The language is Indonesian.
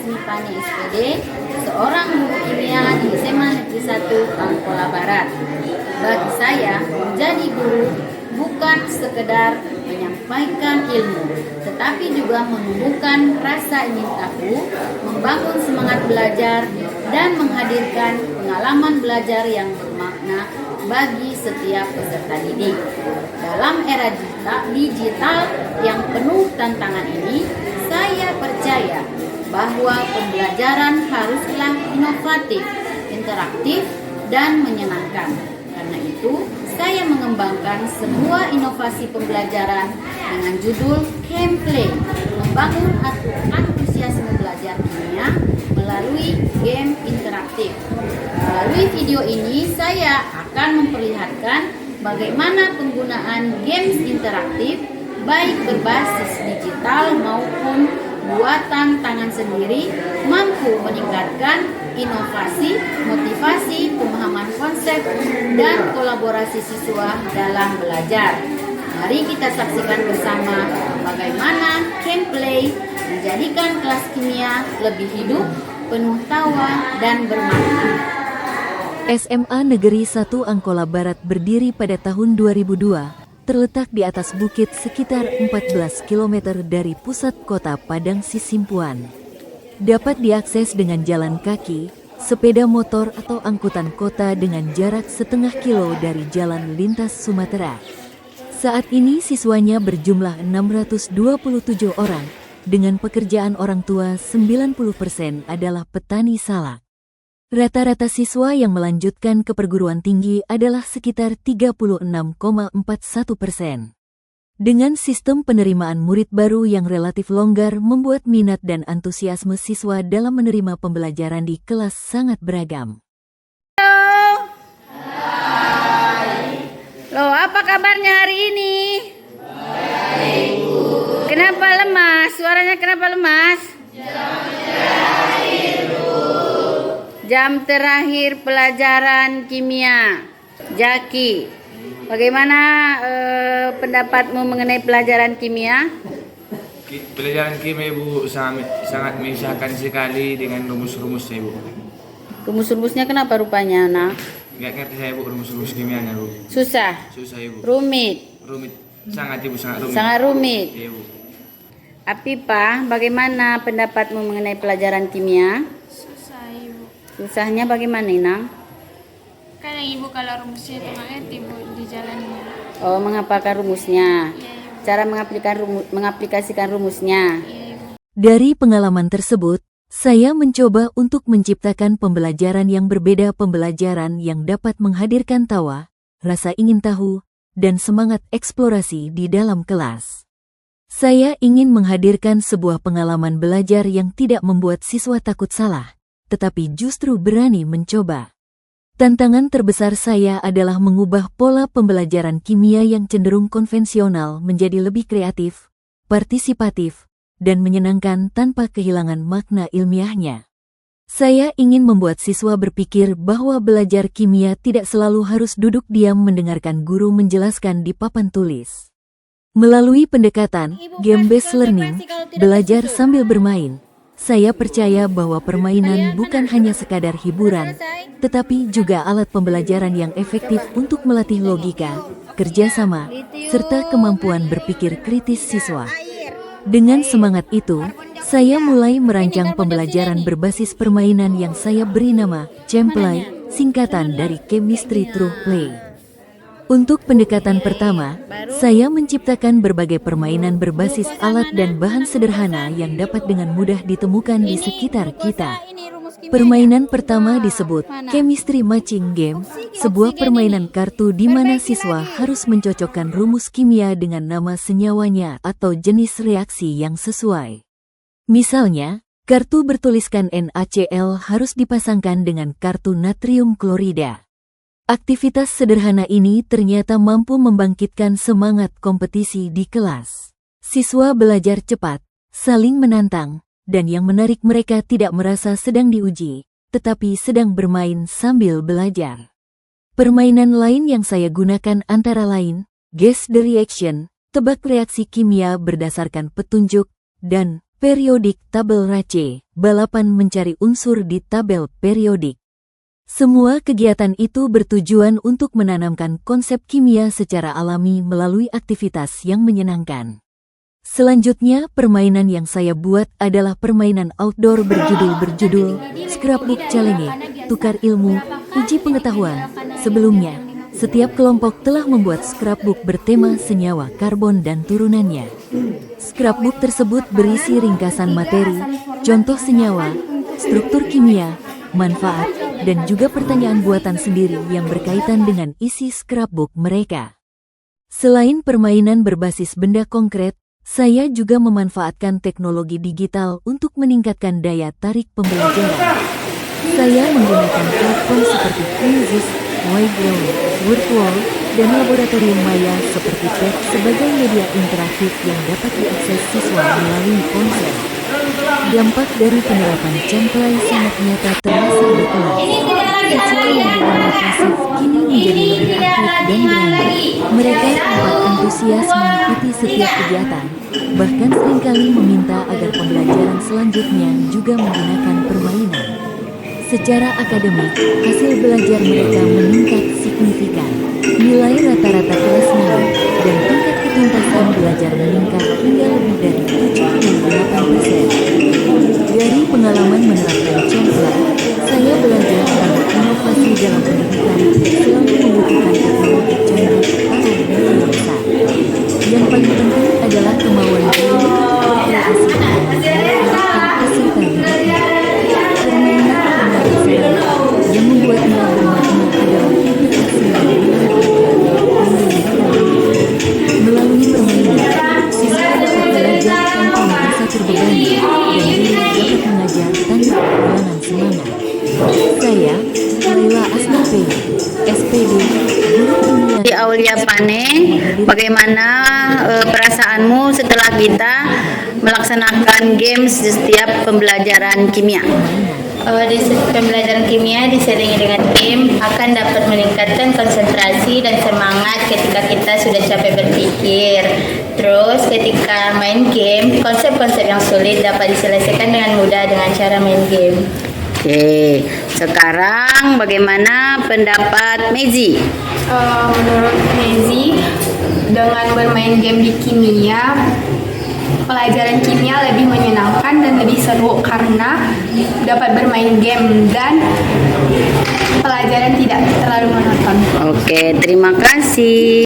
Lasmipani SPD, seorang guru kimia di SMA Negeri 1 Angkola Barat. Bagi saya, menjadi guru bukan sekedar menyampaikan ilmu, tetapi juga menumbuhkan rasa ingin tahu, membangun semangat belajar, dan menghadirkan pengalaman belajar yang bermakna bagi setiap peserta didik. Dalam era digital yang penuh tantangan ini, saya percaya bahwa pembelajaran haruslah inovatif, interaktif, dan menyenangkan. Karena itu, saya mengembangkan sebuah inovasi pembelajaran dengan judul Gameplay, membangun antusiasme belajar kimia melalui game interaktif. Melalui video ini, saya akan memperlihatkan bagaimana penggunaan games interaktif, baik berbasis digital maupun buatan tangan sendiri, mampu meningkatkan inovasi, motivasi, pemahaman konsep, dan kolaborasi siswa dalam belajar. Mari kita saksikan bersama bagaimana Gameplay menjadikan kelas kimia lebih hidup, penuh tawa, dan bermakna. SMA Negeri 1 Angkola Barat berdiri pada tahun 2002, terletak di atas bukit sekitar 14 km dari pusat kota Padang Sisimpuan. Dapat diakses dengan jalan kaki, sepeda motor atau angkutan kota dengan jarak setengah kilo dari jalan lintas Sumatera. Saat ini siswanya berjumlah 627 orang, dengan pekerjaan orang tua 90% adalah petani salak. Rata-rata siswa yang melanjutkan ke perguruan tinggi adalah sekitar 36,41%. Dengan sistem penerimaan murid baru yang relatif longgar membuat minat dan antusiasme siswa dalam menerima pembelajaran di kelas sangat beragam. Halo. Hai. Loh, apa kabarnya hari ini? Baik, Bu. Kenapa lemas? Suaranya kenapa lemas? Jam terakhir pelajaran kimia. Jaki, bagaimana pendapatmu mengenai pelajaran kimia? Pelajaran kimia, Ibu, sangat mengisahkan sekali dengan rumus-rumusnya, Ibu. Rumus-rumusnya kenapa rupanya, nak? Nggak ngerti saya, Bu, rumus-rumus kimianya, Bu. Susah? Susah, Ibu. Rumit? Rumit. Sangat, Ibu, sangat rumit. Sangat rumit? Iya, Bu. Apipah, bagaimana pendapatmu mengenai pelajaran kimia? Susah, Ibu. Susahnya bagaimana, Inang? Kadang Ibu kalau rumusnya itu nggak ngerti, Bu, di jalannya. Oh, menghafalkan rumusnya. Iya, Ibu. Cara mengaplikasikan rumusnya. Iya, Ibu. Dari pengalaman tersebut, saya mencoba untuk menciptakan pembelajaran yang berbeda, pembelajaran yang dapat menghadirkan tawa, rasa ingin tahu, dan semangat eksplorasi di dalam kelas. Saya ingin menghadirkan sebuah pengalaman belajar yang tidak membuat siswa takut salah, tetapi justru berani mencoba. Tantangan terbesar saya adalah mengubah pola pembelajaran kimia yang cenderung konvensional menjadi lebih kreatif, partisipatif, dan menyenangkan tanpa kehilangan makna ilmiahnya. Saya ingin membuat siswa berpikir bahwa belajar kimia tidak selalu harus duduk diam mendengarkan guru menjelaskan di papan tulis. Melalui pendekatan game-based learning, belajar sambil bermain, saya percaya bahwa permainan bukan hanya sekadar hiburan, tetapi juga alat pembelajaran yang efektif untuk melatih logika, kerjasama, serta kemampuan berpikir kritis siswa. Dengan semangat itu, saya mulai merancang pembelajaran berbasis permainan yang saya beri nama Gameplay, singkatan dari Chemistry Through Play. Untuk pendekatan pertama, saya menciptakan berbagai permainan berbasis alat dan bahan sederhana yang dapat dengan mudah ditemukan di sekitar kita. Permainan pertama disebut Chemistry Matching Game, sebuah permainan kartu di mana siswa harus mencocokkan rumus kimia dengan nama senyawanya atau jenis reaksi yang sesuai. Misalnya, kartu bertuliskan NaCl harus dipasangkan dengan kartu natrium klorida. Aktivitas sederhana ini ternyata mampu membangkitkan semangat kompetisi di kelas. Siswa belajar cepat, saling menantang, dan yang menarik mereka tidak merasa sedang diuji, tetapi sedang bermain sambil belajar. Permainan lain yang saya gunakan antara lain, Guess the Reaction, tebak reaksi kimia berdasarkan petunjuk, dan Periodik tabel RACE, balapan mencari unsur di tabel periodik. Semua kegiatan itu bertujuan untuk menanamkan konsep kimia secara alami melalui aktivitas yang menyenangkan. Selanjutnya, permainan yang saya buat adalah permainan outdoor berjudul Scrapbook Challenge, tukar ilmu, uji pengetahuan. Sebelumnya, setiap kelompok telah membuat scrapbook bertema senyawa karbon dan turunannya. Scrapbook tersebut berisi ringkasan materi, contoh senyawa, struktur kimia, manfaat, dan juga pertanyaan buatan sendiri yang berkaitan dengan isi scrapbook mereka. Selain permainan berbasis benda konkret, saya juga memanfaatkan teknologi digital untuk meningkatkan daya tarik pembelajaran. Saya menggunakan platform seperti Quizzes, Whiteboard, Wordwall, dan laboratorium maya seperti PET sebagai media interaktif yang dapat diakses siswa melalui ponsel. Dampak dari penerapan Camplay sangat nyata terasa di kelas. Siswa yang dulunya pasif kini menjadi lebih aktif dan berani. Mereka tampak antusias mengikuti setiap kegiatan, bahkan seringkali meminta agar pembelajaran selanjutnya juga menggunakan permainan. Secara akademik, hasil belajar mereka meningkat signifikan. Nilai rata-rata kelas naik, dan tingkat ketuntasan belajar meningkat hingga lebih dari 78%. Dari pengalaman menerapkan Camplay, saya belajar bahwa inovasi dalam pendidikan selalu membutuhkan teknologi canggih atau dana yang besar. Yang paling penting adalah kemauan diri berkreasi dan peserta didiknya. Yang membuatnya bermakna adalah interaksi yang melalui permainan, siswa dapat belajar tanpa merasa terbebani dan diri dapat mengajar tanpa kehilangan semangat. Saya, Laila Asnape, SPD, Guru Kimia. Di Aulia Pane, bagaimana perasaanmu setelah kita melaksanakan games di setiap pembelajaran kimia? Di pembelajaran kimia diselingi dengan game akan dapat meningkatkan konsentrasi dan semangat ketika kita sudah capek berpikir. Terus ketika main game, konsep-konsep yang sulit dapat diselesaikan dengan mudah dengan cara main game. Oke, sekarang bagaimana pendapat Mezi? Menurut Mezi, dengan bermain game di kimia, pelajaran kimia lebih menyenangkan dan lebih seru karena dapat bermain game dan pelajaran tidak terlalu monoton. Oke, terima kasih.